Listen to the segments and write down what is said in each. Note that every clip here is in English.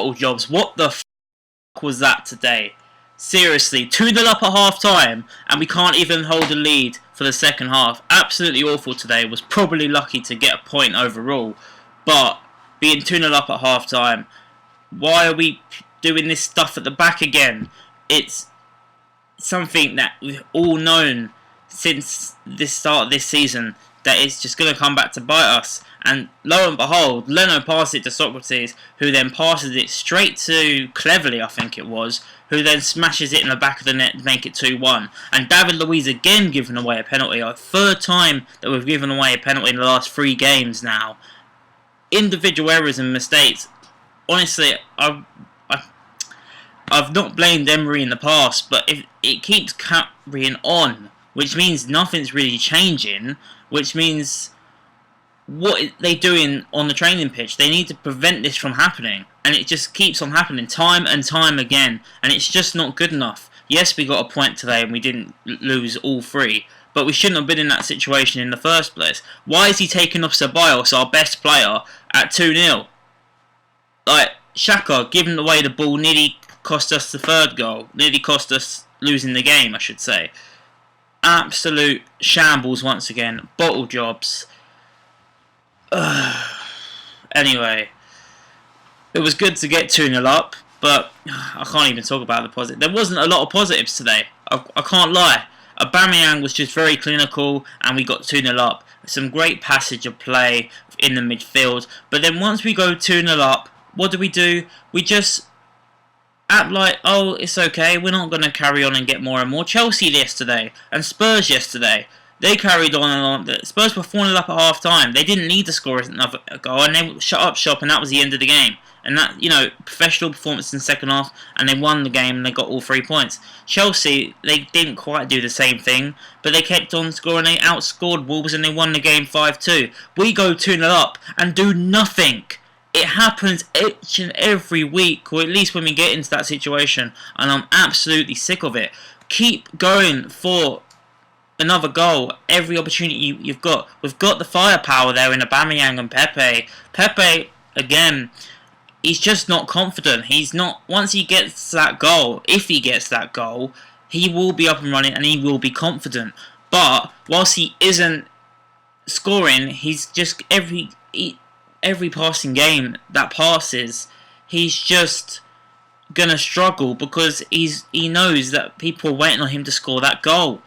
bottle jobs. What the f*** was that today? Seriously, 2-0 up at half time and we can't even hold a lead for the second half. Absolutely awful today. Was probably lucky to get a point overall, but being 2-0 up at half time, why are we doing this stuff at the back again? It's something that we've all known since the start of this season, that it's just going to come back to bite us. And lo and behold, Leno passed it to Socrates, who then passes it straight to Cleverly, I think it was, who then smashes it in the back of the net to make it 2-1. And David Luiz again giving away a penalty. Our third time that we've given away a penalty in the last 3 games now. Individual errors and mistakes. Honestly, I've not blamed Emery in the past, but if it keeps carrying on, which means nothing's really changing, which means what are they doing on the training pitch? They need to prevent this from happening, and it just keeps on happening time and time again, and it's just not good enough. Yes, we got a point today and we didn't lose all 3, but we shouldn't have been in that situation in the first place. Why is he taking off Ceballos, our best player, at 2-0? Like, Xhaka giving away the ball nearly cost us the 3rd goal, nearly cost us losing the game, I should say. Absolute shambles once again, bottle jobs. Anyway, it was good to get 2-0 up, but I can't even talk about the positive. There wasn't a lot of positives today. I can't lie. Aubameyang was just very clinical, and we got 2-0 up. Some great passage of play in the midfield, but then once we go 2-0 up, what do? We just act like, oh, it's okay, we're not going to carry on and get more and more. Chelsea yesterday, and Spurs yesterday, they carried on and on. Spurs were 4-0 up at half time. They didn't need to score another goal, and they shut up shop, and that was the end of the game. And that, professional performance in the second half, and they won the game, and they got all 3 points. Chelsea, they didn't quite do the same thing, but they kept on scoring. They outscored Wolves, and they won the game 5-2. We go 2-0 up and do nothing. It happens each and every week, or at least when we get into that situation, and I'm absolutely sick of it. Keep going for another goal every opportunity you've got. We've got the firepower there in Aubameyang and Pepe. Pepe, again, he's just not confident. He's not. Once he gets that goal, if he gets that goal, he will be up and running and he will be confident. But whilst he isn't scoring, he's just every passing game that passes, he's just gonna struggle because he knows that people are waiting on him to score that goal.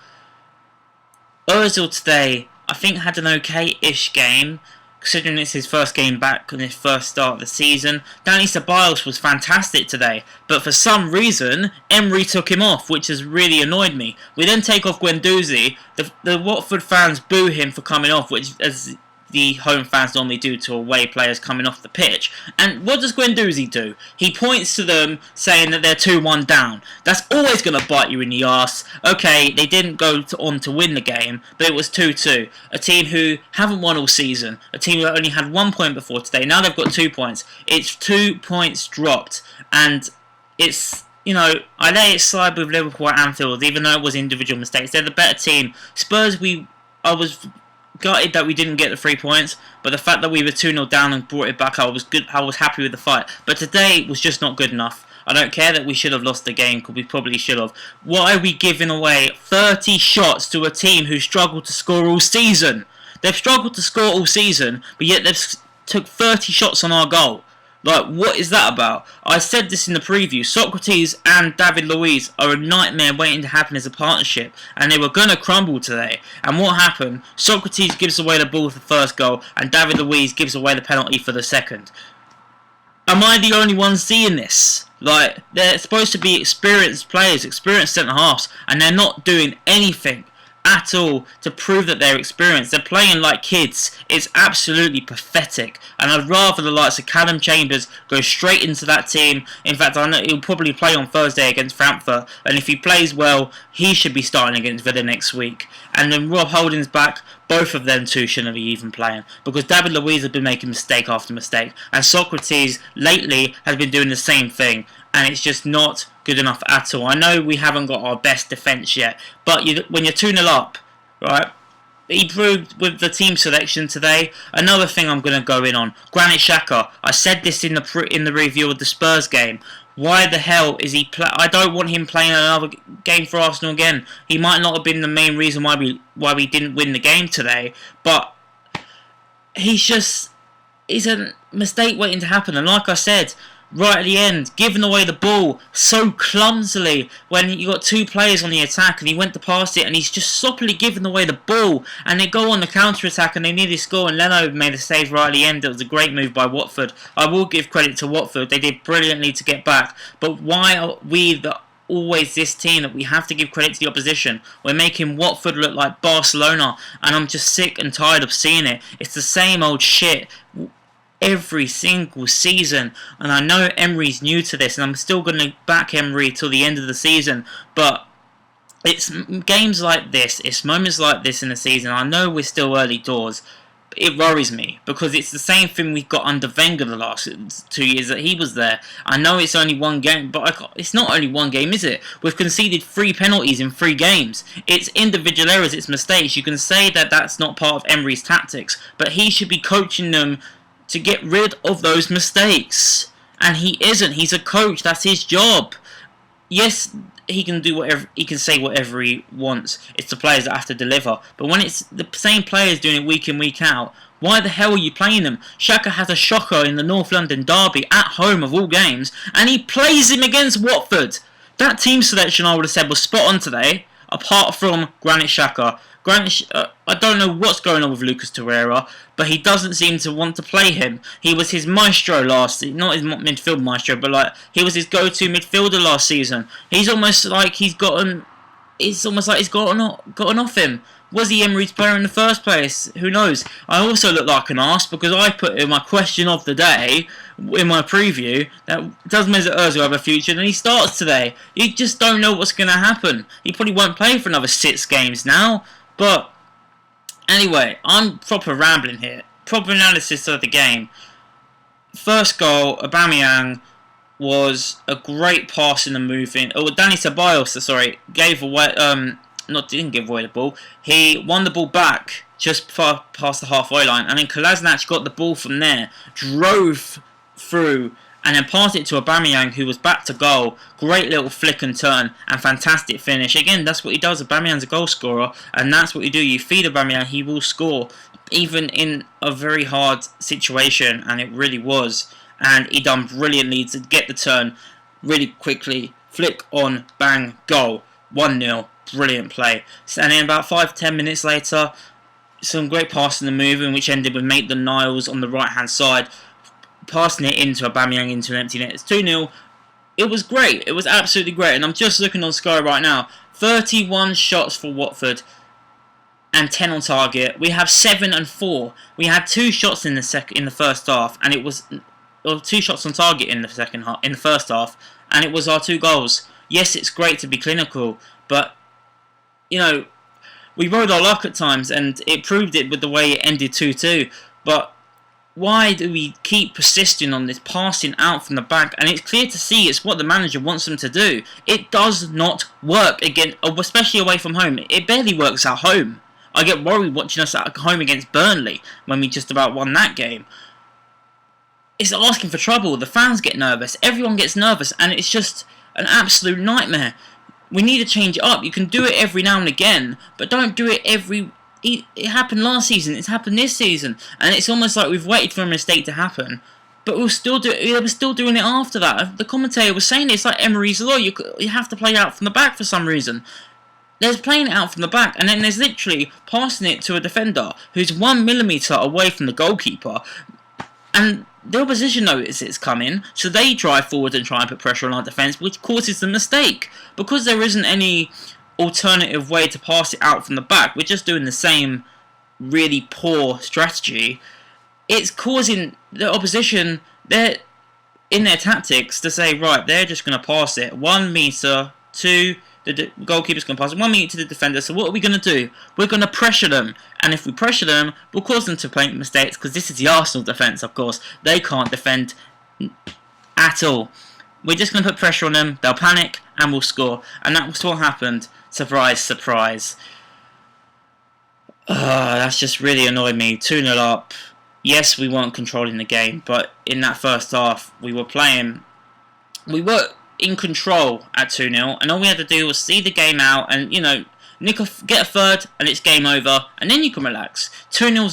Ozil today, I think, had an okay-ish game, considering it's his first game back on his first start of the season. Danny Ceballos was fantastic today, but for some reason, Emery took him off, which has really annoyed me. We then take off Guendouzi. The Watford fans boo him for coming off, which, as the home fans normally do to away players coming off the pitch. And what does Guendouzi do? He points to them saying that they're 2-1 down. That's always going to bite you in the arse. Okay, they didn't go on to win the game, but it was 2-2. A team who haven't won all season. A team who only had 1 point before today. Now they've got 2 points. It's 2 points dropped. And it's, I let it slide with Liverpool at Anfield, even though it was individual mistakes. They're the better team. Spurs, I was gutted that we didn't get the 3 points, but the fact that we were 2-0 down and brought it back, I was good. I was happy with the fight. But today was just not good enough. I don't care that we should have lost the game, because we probably should have. Why are we giving away 30 shots to a team who struggled to score all season? They've struggled to score all season, but yet they've took 30 shots on our goal. Like, what is that about? I said this in the preview. Socrates and David Luiz are a nightmare waiting to happen as a partnership, and they were going to crumble today. And what happened? Socrates gives away the ball for the first goal, and David Luiz gives away the penalty for the second. Am I the only one seeing this? Like, they're supposed to be experienced players, experienced centre-halves, and they're not doing anything at all to prove that they're experienced. They're playing like kids. It's absolutely pathetic, and I'd rather the likes of Callum Chambers go straight into that team. In fact, I know he'll probably play on Thursday against Frankfurt, and if he plays well, he should be starting against Villa next week. And then Rob Holding's back. Both of them two shouldn't be even playing, because David Luiz has been making mistake after mistake, and Socrates lately has been doing the same thing, and it's just not good enough at all. I know we haven't got our best defence yet, but when you're 2-0 up, right, he proved with the team selection today. Another thing I'm going to go in on, Granit Xhaka. I said this in the review of the Spurs game. Why the hell is he I don't want him playing another game for Arsenal again. He might not have been the main reason why we didn't win the game today, but it's a mistake waiting to happen. And like I said, right at the end, giving away the ball so clumsily when you got two players on the attack and he went to pass it and he's just soppily giving away the ball and they go on the counter-attack and they nearly score and Leno made a save right at the end. It was a great move by Watford. I will give credit to Watford. They did brilliantly to get back. But why are we always this team that we have to give credit to the opposition? We're making Watford look like Barcelona and I'm just sick and tired of seeing it. It's the same old shit every single season, and I know Emery's new to this and I'm still going to back Emery till the end of the season, but it's games like this, it's moments like this in the season. I know we're still early doors, but it worries me because it's the same thing we've got under Wenger the last 2 years that he was there. I know it's only one game, but it's not only one game, is it? We've conceded 3 penalties in 3 games. It's individual errors, it's mistakes. You can say that that's not part of Emery's tactics, but he should be coaching them to get rid of those mistakes, and he isn't. He's a coach. That's his job. Yes, he can do whatever. He can say whatever he wants. It's the players that have to deliver. But when it's the same players doing it week in, week out, why the hell are you playing them? Xhaka has a shocker in the North London derby at home of all games, and he plays him against Watford. That team selection, I would have said, was spot on today, apart from Granit Xhaka. I don't know what's going on with Lucas Torreira, but he doesn't seem to want to play him. He was his maestro not his midfield maestro, but he was his go-to midfielder last season. He's almost like he's gotten off him. Was he Emery's player in the first place? Who knows? I also look like an arse because I put in my question of the day in my preview that does Mesut Ozil have a future, and he starts today. You just don't know what's going to happen. He probably won't play for another 6 games now. But anyway, I'm proper rambling here. Proper analysis of the game. First goal, Aubameyang was a great pass in the moving. Oh, Danny Ceballos, gave away. Didn't give away the ball. He won the ball back just past the halfway line, and then Kolasinac got the ball from there, drove through, and then passed it to Aubameyang, who was back to goal. Great little flick and turn, and fantastic finish. Again, that's what he does. Aubameyang's a goal scorer, and that's what you do. You feed Aubameyang, he will score, even in a very hard situation, and it really was. And he done brilliantly to get the turn really quickly. Flick on, bang, goal. 1-0. Brilliant play. And then about 5-10 minutes later, some great passing and moving, which ended with Maitland-Niles on the right-hand side, passing it into Aubameyang into an empty net. It's 2-0. It was great. It was absolutely great. And I'm just looking on Sky right now. 31 shots for Watford and 10 on target. We have 7 and 4. We had 2 shots in the first half, and it was 2 shots on target in the first half, and it was our 2 goals. Yes, it's great to be clinical, but we rode our luck at times, and it proved it with the way it ended 2-2. But why do we keep persisting on this passing out from the back? And it's clear to see it's what the manager wants them to do. It does not work, again, especially away from home. It barely works at home. I get worried watching us at home against Burnley when we just about won that game. It's asking for trouble. The fans get nervous. Everyone gets nervous, and it's just an absolute nightmare. We need to change it up. You can do it every now and again, but don't do it every... It happened last season, it's happened this season, and it's almost like we've waited for a mistake to happen, but we're still doing it after that. The commentator was saying it's like Emery's law. You have to play out from the back for some reason. There's playing it out from the back, and then there's literally passing it to a defender who's 1 millimetre away from the goalkeeper, and the opposition notice it's coming, so they drive forward and try and put pressure on our defence, which causes the mistake. Because there isn't any alternative way to pass it out from the back, we're just doing the same really poor strategy. It's causing the opposition, they're in their tactics to say, right, they're just going to pass it 1 metre to the goalkeeper's going to pass it 1 metre to the defender. So what are we going to do? We're going to pressure them, and if we pressure them, we'll cause them to make mistakes, because this is the Arsenal defence, of course. They can't defend at all. We're just going to put pressure on them, they'll panic, and we'll score. And that's what happened. Surprise, surprise. That's just really annoyed me. 2-0 up. Yes, we weren't controlling the game, but in that first half, we were in control at 2-0, and all we had to do was see the game out and, get a third, and it's game over, and then you can relax. 2-0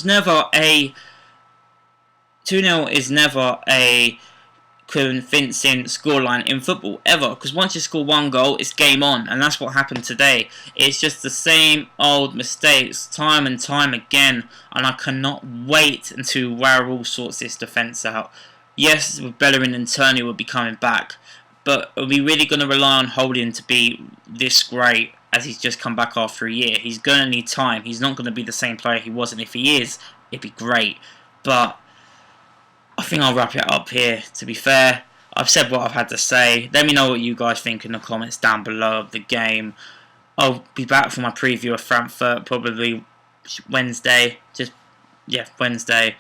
is never a convincing scoreline in football ever, because once you score one goal, it's game on, and that's what happened today. It's just the same old mistakes time and time again, and I cannot wait until Raul sorts this defence out. Yes, with Bellerin and Turney will be coming back, but are we really going to rely on Holding to be this great as he's just come back after a year? He's going to need time. He's not going to be the same player he was, and if he is, it'd be great. But I think I'll wrap it up here. To be fair, I've said what I've had to say. Let me know what you guys think in the comments down below of the game. I'll be back for my preview of Frankfurt probably Wednesday. Wednesday.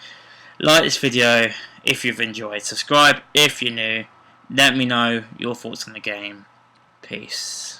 Like this video if you've enjoyed. Subscribe if you're new. Let me know your thoughts on the game. Peace.